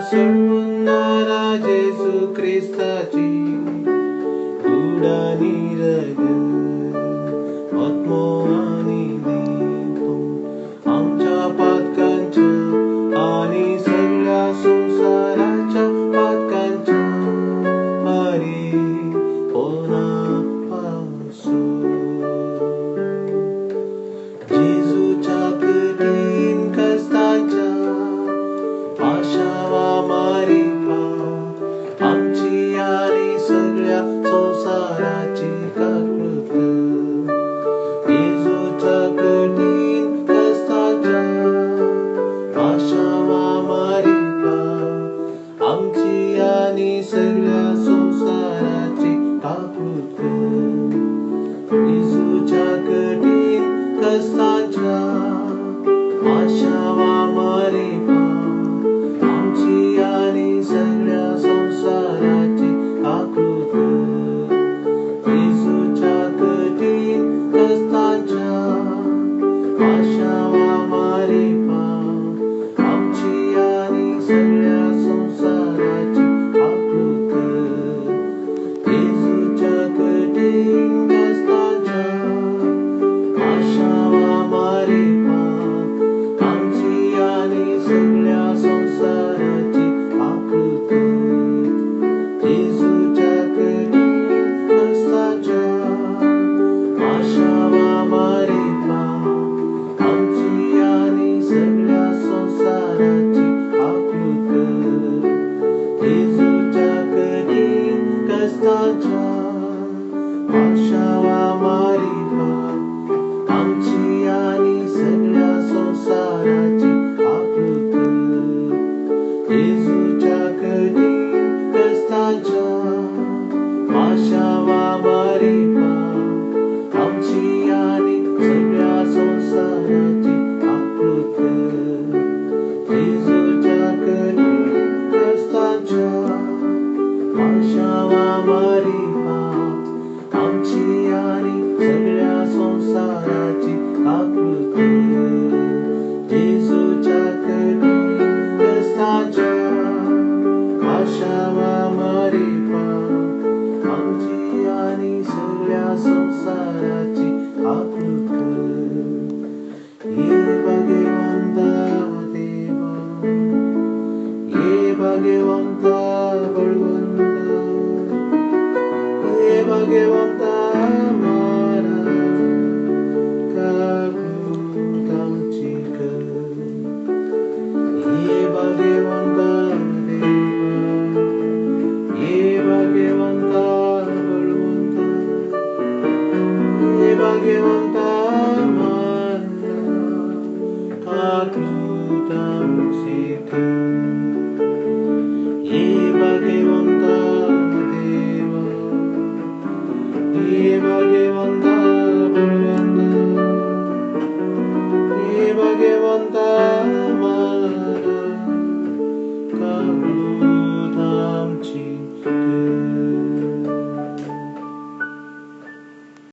सोडवणारा येशू ख्रिस्ताची उडाणी रग आत्मो आणि दीपो आमच्या पातकांच्या आणि सगळ्या संसाराच्या पातकांच्या हरी होण्यापासून येशूच्या कठीण कष्टाच्या आशावा मारिपा आमची आणि सगळ्या संसाराची काकृत येशूच्या कठीण कष्टाच्या आशावा मारिपा आमची आणि सगळ्या संसाराची काकृत येशूच्या कठीण कष्टाच्या आशावा मारिपा आमची आणि सगळ्या संसाराची आकृत येशूच्या कठीण कष्टाच्या आशावा मारिपा आमची आणि सगळ्या संसाराची आकृत येशूच्या कठीण कष्टाच्या आशावा मारिपा आमची आणि सगळ्या संसाराची आकृत येशूच्या कठीण कष्टाच्या आशावा मारिपा आमची आणि सगळ्या संसाराची आकृत येशूच्या कठीण कष्टाच्या आशावा मारिपा आमची आणि सगळ्या संसाराची आकृत येशूच्या कठीण कष्टाच्या आशावा मारिपा आमची आणि सगळ्या संसाराची आकृत येशूच्या कठीण कष्टाच्या आशावा मारिपा आमची आणि सगळ्या संसाराची आकृत